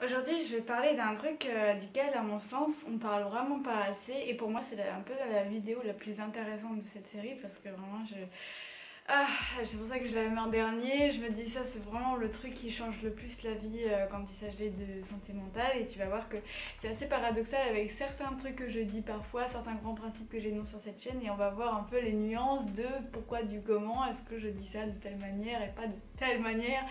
Aujourd'hui, je vais parler d'un truc duquel, à mon sens, on parle vraiment pas assez. Et pour moi, c'est un peu la vidéo la plus intéressante de cette série parce que vraiment, Ah, c'est pour ça que je l'avais mis en dernier. Je me dis, ça, c'est vraiment le truc qui change le plus la vie quand il s'agit de santé mentale. Et tu vas voir que c'est assez paradoxal avec certains trucs que je dis parfois, certains grands principes que j'énonce sur cette chaîne. Et on va voir un peu les nuances de pourquoi, du comment, est-ce que je dis ça de telle manière et pas de telle manière.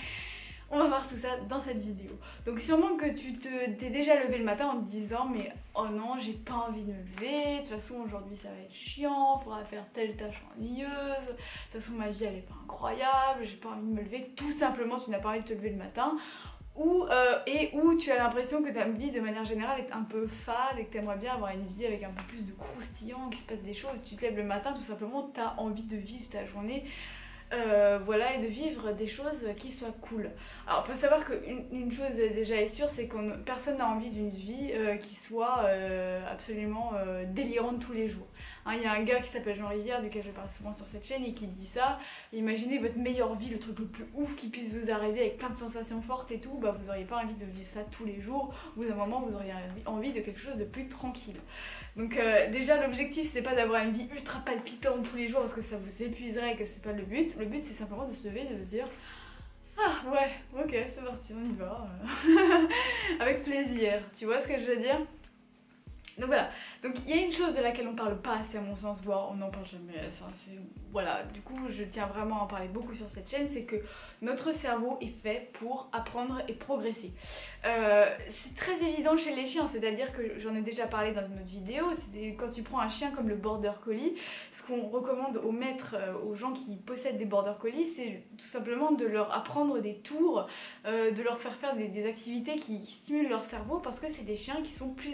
On va voir tout ça dans cette vidéo. Donc sûrement que t'es déjà levé le matin en te disant mais oh non, j'ai pas envie de me lever, de toute façon aujourd'hui ça va être chiant, faudra faire telle tâche ennuyeuse, de toute façon ma vie elle est pas incroyable, j'ai pas envie de me lever, tout simplement tu n'as pas envie de te lever le matin. Ou tu as l'impression que ta vie de manière générale est un peu fade et que tu aimerais bien avoir une vie avec un peu plus de croustillant, qu'il se passe des choses, tu te lèves le matin, tout simplement tu as envie de vivre ta journée. Voilà, et de vivre des choses qui soient cool. Alors il faut savoir qu'une chose déjà est sûre, c'est que personne n'a envie d'une vie qui soit absolument délirante tous les jours. Hein, il y a un gars qui s'appelle Jean Rivière, duquel je parle souvent sur cette chaîne, et qui dit ça: imaginez votre meilleure vie, le truc le plus ouf qui puisse vous arriver avec plein de sensations fortes et tout, bah vous n'auriez pas envie de vivre ça tous les jours. Au bout d'un moment vous auriez envie de quelque chose de plus tranquille. Donc déjà l'objectif c'est pas d'avoir une vie ultra palpitante tous les jours parce que ça vous épuiserait et que c'est pas le but. Le but c'est simplement de se lever et de se dire ah ouais, ok, c'est parti, on y va. Avec plaisir, tu vois ce que je veux dire? Donc voilà, donc il y a une chose de laquelle on parle pas assez à mon sens, voire on n'en parle jamais, enfin, voilà, du coup je tiens vraiment à en parler beaucoup sur cette chaîne, c'est que notre cerveau est fait pour apprendre et progresser. C'est très évident chez les chiens, c'est-à-dire que j'en ai déjà parlé dans une autre vidéo, quand tu prends un chien comme le border collie, ce qu'on recommande aux maîtres, aux gens qui possèdent des border collies, c'est tout simplement de leur apprendre des tours, de leur faire des activités qui stimulent leur cerveau parce que c'est des chiens qui sont plus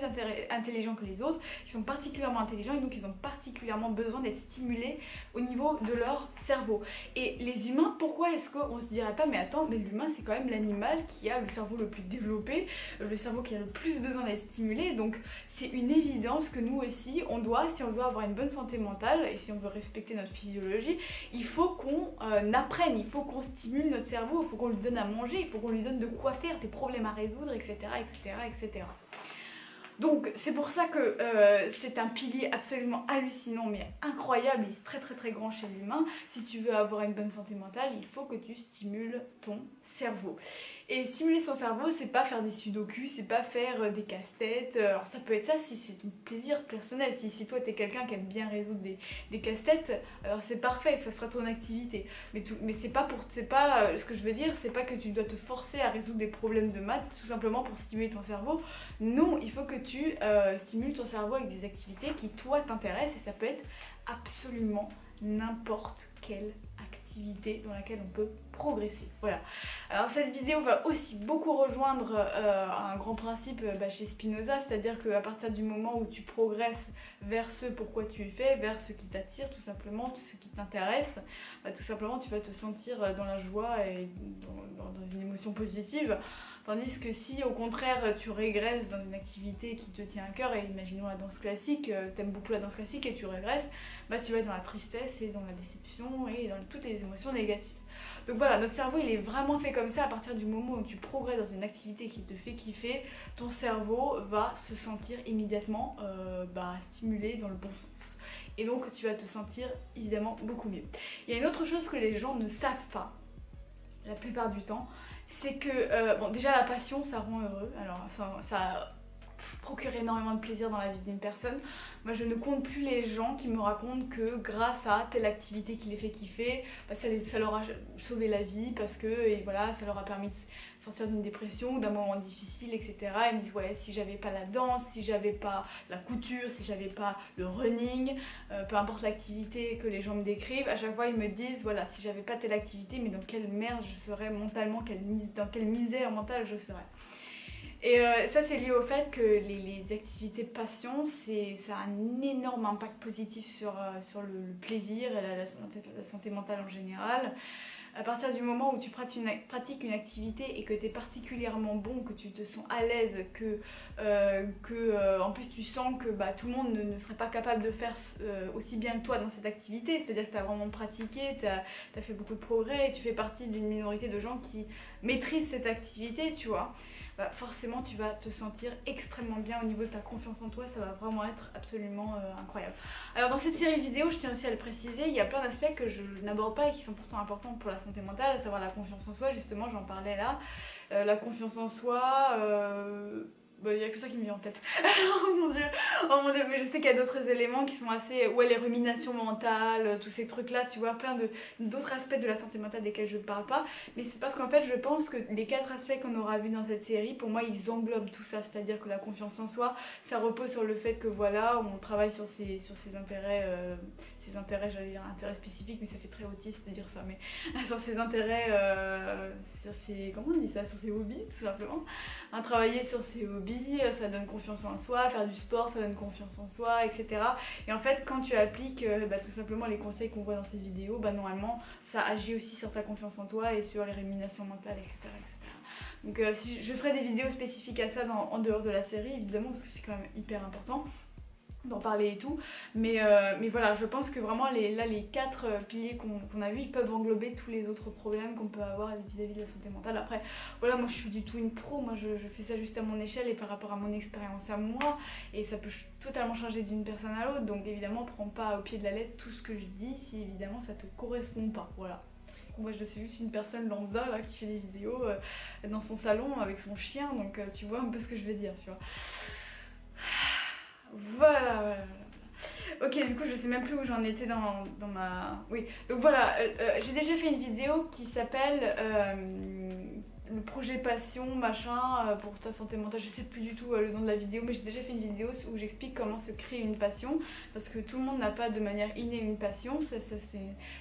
intelligents que les autres, qui sont particulièrement intelligents et donc ils ont particulièrement besoin d'être stimulés au niveau de leur cerveau. Et les humains, pourquoi est-ce qu'on se dirait pas mais attends, mais l'humain c'est quand même l'animal qui a le cerveau le plus développé, le cerveau qui a le plus besoin d'être stimulé, donc c'est une évidence que nous aussi on doit, si on veut avoir une bonne santé mentale et si on veut respecter notre physiologie, il faut qu'on apprenne, il faut qu'on stimule notre cerveau, il faut qu'on lui donne à manger, il faut qu'on lui donne de quoi faire, des problèmes à résoudre, etc. etc. etc. Donc c'est pour ça que c'est un pilier absolument hallucinant mais incroyable et très très très grand chez l'humain. Si tu veux avoir une bonne santé mentale, il faut que tu stimules ton cerveau. Et stimuler son cerveau, c'est pas faire des sudoku, c'est pas faire des casse-têtes. Alors ça peut être ça si c'est ton plaisir personnel. Si toi t'es quelqu'un qui aime bien résoudre des casse-têtes, alors c'est parfait, ça sera ton activité. Mais c'est pas ce que je veux dire, c'est pas que tu dois te forcer à résoudre des problèmes de maths tout simplement pour stimuler ton cerveau. Non, il faut que tu stimules ton cerveau avec des activités qui toi t'intéressent et ça peut être absolument n'importe quelle activité dans laquelle on peut progresser. Voilà. Alors cette vidéo va aussi beaucoup rejoindre un grand principe chez Spinoza, c'est-à-dire qu'à partir du moment où tu progresses vers ce pourquoi tu es fait, vers ce qui t'attire tout simplement, tout ce qui t'intéresse, tout simplement tu vas te sentir dans la joie et dans une émotion positive. Tandis que si au contraire tu régresses dans une activité qui te tient à cœur, et imaginons la danse classique, t'aimes beaucoup la danse classique et tu régresses, tu vas être dans la tristesse et dans la déception et dans toutes les émotions négatives. Donc voilà, notre cerveau il est vraiment fait comme ça. À partir du moment où tu progresses dans une activité qui te fait kiffer, ton cerveau va se sentir immédiatement stimulé dans le bon sens. Et donc tu vas te sentir évidemment beaucoup mieux. Il y a une autre chose que les gens ne savent pas, la plupart du temps, c'est que, bon déjà la passion ça rend heureux, alors ça procure énormément de plaisir dans la vie d'une personne. Moi je ne compte plus les gens qui me racontent que grâce à telle activité qui les fait kiffer, ça leur a sauvé la vie parce que voilà, ça leur a permis de sortir d'une dépression ou d'un moment difficile, etc. Ils me disent ouais, si j'avais pas la danse, si j'avais pas la couture, si j'avais pas le running, peu importe l'activité que les gens me décrivent, à chaque fois ils me disent voilà, si j'avais pas telle activité, mais dans quelle merde je serais mentalement, dans quelle misère mentale je serais. Et ça c'est lié au fait que les activités passion, ça a un énorme impact positif sur le plaisir et la santé mentale en général. À partir du moment où tu pratiques une activité et que tu es particulièrement bon, que tu te sens à l'aise, en plus tu sens que tout le monde ne serait pas capable de faire aussi bien que toi dans cette activité, c'est-à-dire que tu as vraiment pratiqué, tu as fait beaucoup de progrès et tu fais partie d'une minorité de gens qui maîtrisent cette activité, tu vois. bah forcément tu vas te sentir extrêmement bien au niveau de ta confiance en toi, ça va vraiment être absolument incroyable. Alors dans cette série vidéo, je tiens aussi à le préciser, il y a plein d'aspects que je n'aborde pas et qui sont pourtant importants pour la santé mentale, à savoir la confiance en soi, justement j'en parlais là, la confiance en soi, il n'y a que ça qui me vient en tête. Oh mon dieu, mais je sais qu'il y a d'autres éléments qui sont assez... Ouais, les ruminations mentales, tous ces trucs-là, tu vois, plein d'autres aspects de la santé mentale desquels je ne parle pas. Mais c'est parce qu'en fait, je pense que les 4 aspects qu'on aura vus dans cette série, pour moi, ils englobent tout ça. C'est-à-dire que la confiance en soi, ça repose sur le fait que voilà, on travaille sur ses intérêts... ses intérêts, j'allais dire intérêts spécifiques, mais ça fait très autiste de dire ça, mais sur ses intérêts, sur ses... Comment on dit ça? Sur ses hobbies, tout simplement. Travailler sur ses hobbies, ça donne confiance en soi, faire du sport, ça donne confiance en soi, etc. Et en fait, quand tu appliques tout simplement les conseils qu'on voit dans ces vidéos, normalement, ça agit aussi sur ta confiance en toi et sur les ruminations mentales, etc. etc. Donc si je ferai des vidéos spécifiques à ça en dehors de la série, évidemment, parce que c'est quand même hyper important d'en parler et tout, mais voilà, je pense que vraiment les 4 piliers qu'on a vus, ils peuvent englober tous les autres problèmes qu'on peut avoir vis-à-vis de la santé mentale. Après voilà, moi je suis du tout une pro, moi je fais ça juste à mon échelle et par rapport à mon expérience à moi, et ça peut totalement changer d'une personne à l'autre, donc évidemment prends pas au pied de la lettre tout ce que je dis si évidemment ça te correspond pas, voilà. Moi je suis juste une personne lambda là, qui fait des vidéos dans son salon avec son chien, donc tu vois un peu ce que je veux dire, tu vois. Voilà. Ok, du coup, je sais même plus où j'en étais dans ma... Oui, donc voilà, j'ai déjà fait une vidéo qui s'appelle le projet passion, machin, pour ta santé mentale. Je sais plus du tout le nom de la vidéo, mais j'ai déjà fait une vidéo où j'explique comment se créer une passion, parce que tout le monde n'a pas de manière innée une passion.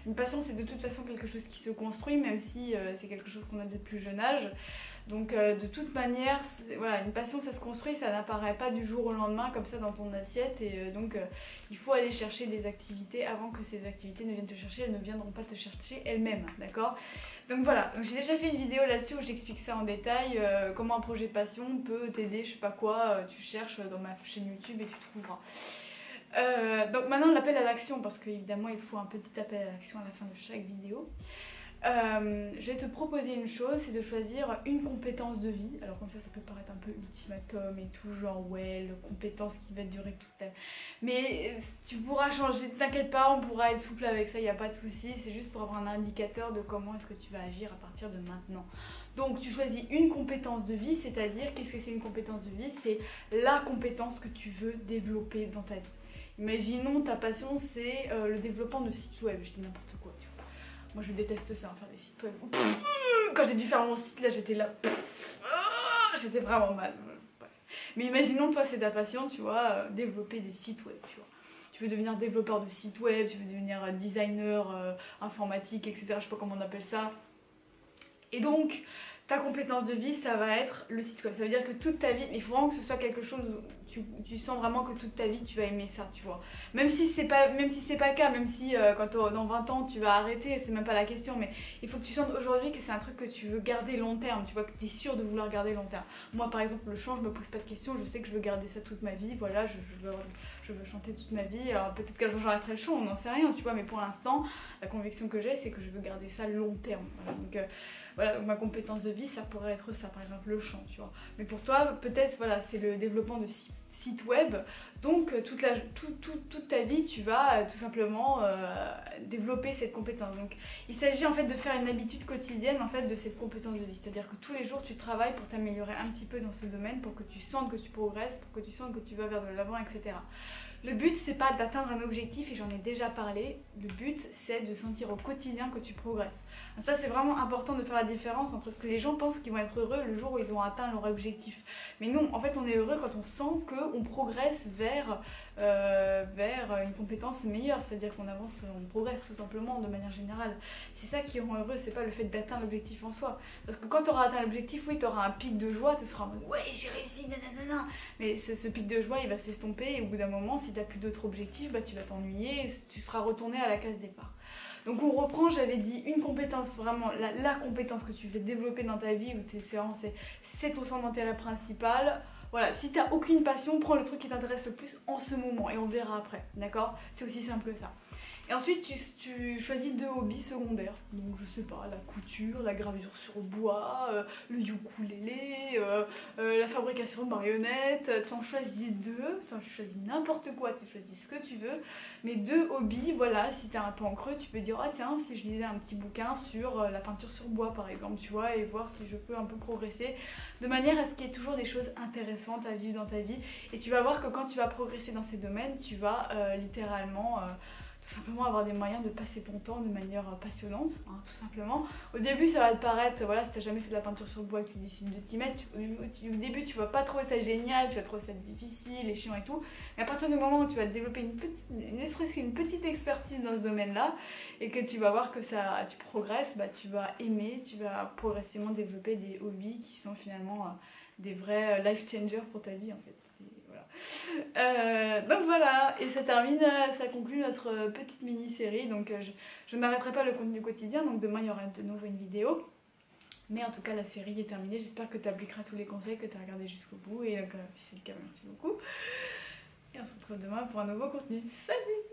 Une passion, c'est de toute façon quelque chose qui se construit, même si c'est quelque chose qu'on a dès le plus jeune âge. Donc de toute manière, voilà, une passion ça se construit, ça n'apparaît pas du jour au lendemain comme ça dans ton assiette, et donc il faut aller chercher des activités avant que ces activités ne viennent te chercher, elles ne viendront pas te chercher elles-mêmes, d'accord? Donc voilà, j'ai déjà fait une vidéo là-dessus où j'explique ça en détail, comment un projet de passion peut t'aider, je sais pas quoi, tu cherches dans ma chaîne YouTube et tu trouveras. Donc maintenant l'appel à l'action, parce qu'évidemment il faut un petit appel à l'action à la fin de chaque vidéo. Je vais te proposer une chose, c'est de choisir une compétence de vie. Alors comme ça peut paraître un peu ultimatum et tout, genre ouais, la compétence qui va durer toute ta vie. Mais tu pourras changer, t'inquiète pas, on pourra être souple avec ça, il n'y a pas de souci. C'est juste pour avoir un indicateur de comment est-ce que tu vas agir à partir de maintenant. Donc tu choisis une compétence de vie, c'est-à-dire, qu'est-ce que c'est une compétence de vie? C'est la compétence que tu veux développer dans ta vie. Imaginons ta passion c'est le développement de sites web, je dis n'importe quoi, tu vois. Moi je déteste ça, faire des sites web. Quand j'ai dû faire mon site là, j'étais là. J'étais vraiment mal. Mais imaginons, toi c'est ta passion, tu vois, développer des sites web, tu vois. Tu veux devenir développeur de sites web, tu veux devenir designer informatique, etc. Je sais pas comment on appelle ça. Et donc, ta compétence de vie, ça va être le site web. Ça veut dire que toute ta vie, mais il faut vraiment que ce soit quelque chose où tu sens vraiment que toute ta vie tu vas aimer ça, tu vois. Même si c'est pas le cas, même si dans 20 ans tu vas arrêter, c'est même pas la question, mais il faut que tu sentes aujourd'hui que c'est un truc que tu veux garder long terme, tu vois, que tu es sûr de vouloir garder long terme. Moi par exemple, le chant, je me pose pas de questions, je sais que je veux garder ça toute ma vie, voilà, je veux chanter toute ma vie. Alors peut-être qu'un jour j'arrêterai le chant, on n'en sait rien, tu vois, mais pour l'instant, la conviction que j'ai, c'est que je veux garder ça long terme. Voilà, donc voilà, ma compétence de vie, ça pourrait être ça, par exemple le chant, tu vois. Mais pour toi, peut-être, voilà, c'est le développement de sites web. Donc toute ta vie, tu vas tout simplement développer cette compétence. Donc il s'agit en fait de faire une habitude quotidienne en fait de cette compétence de vie. C'est-à-dire que tous les jours, tu travailles pour t'améliorer un petit peu dans ce domaine, pour que tu sentes que tu progresses, pour que tu sentes que tu vas vers de l'avant, etc. Le but, c'est pas d'atteindre un objectif, et j'en ai déjà parlé. Le but, c'est de sentir au quotidien que tu progresses. Ça, c'est vraiment important de faire la différence entre ce que les gens pensent qu'ils vont être heureux le jour où ils ont atteint leur objectif. Mais non, en fait, on est heureux quand on sent qu'on progresse vers une compétence meilleure. C'est-à-dire qu'on avance, on progresse tout simplement de manière générale. C'est ça qui rend heureux, c'est pas le fait d'atteindre l'objectif en soi. Parce que quand tu auras atteint l'objectif, oui, tu auras un pic de joie, tu seras en mode ouais, j'ai réussi, nanana. Mais ce pic de joie, il va s'estomper, et au bout d'un moment, si tu n'as plus d'autres objectifs, bah, tu vas t'ennuyer et tu seras retourné à la case départ. Donc on reprend, j'avais dit une compétence, vraiment la compétence que tu veux développer dans ta vie, ou tes séances, c'est ton centre d'intérêt principal. Voilà, si t'as aucune passion, prends le truc qui t'intéresse le plus en ce moment et on verra après, d'accord? C'est aussi simple que ça. Et ensuite tu choisis 2 hobbies secondaires, donc je sais pas, la couture, la gravure sur bois, le ukulélé, la fabrication de marionnettes, tu en choisis 2, tu choisis n'importe quoi, tu choisis ce que tu veux, mais 2 hobbies, voilà, si tu as un temps creux, tu peux dire, ah tiens, si je lisais un petit bouquin sur la peinture sur bois par exemple, tu vois, et voir si je peux un peu progresser, de manière à ce qu'il y ait toujours des choses intéressantes à vivre dans ta vie, et tu vas voir que quand tu vas progresser dans ces domaines, tu vas littéralement tout simplement avoir des moyens de passer ton temps de manière passionnante, hein, tout simplement. Au début ça va te paraître, voilà, si tu n'as jamais fait de la peinture sur bois et que tu décides de t'y mettre, au début tu vas pas trouver ça génial, tu vas trouver ça difficile et chiant et tout, mais à partir du moment où tu vas développer ne serait-ce qu'une petite expertise dans ce domaine-là, et que tu vas voir que ça, tu progresses, bah, tu vas aimer, tu vas progressivement développer des hobbies qui sont finalement des vrais life changers pour ta vie en fait. Donc voilà, et ça termine, ça conclut notre petite mini-série. Donc je n'arrêterai pas le contenu quotidien, donc demain il y aura de nouveau une vidéo. Mais en tout cas la série est terminée, j'espère que tu appliqueras tous les conseils, que tu as regardé jusqu'au bout, et si c'est le cas, merci beaucoup. Et on se retrouve demain pour un nouveau contenu. Salut!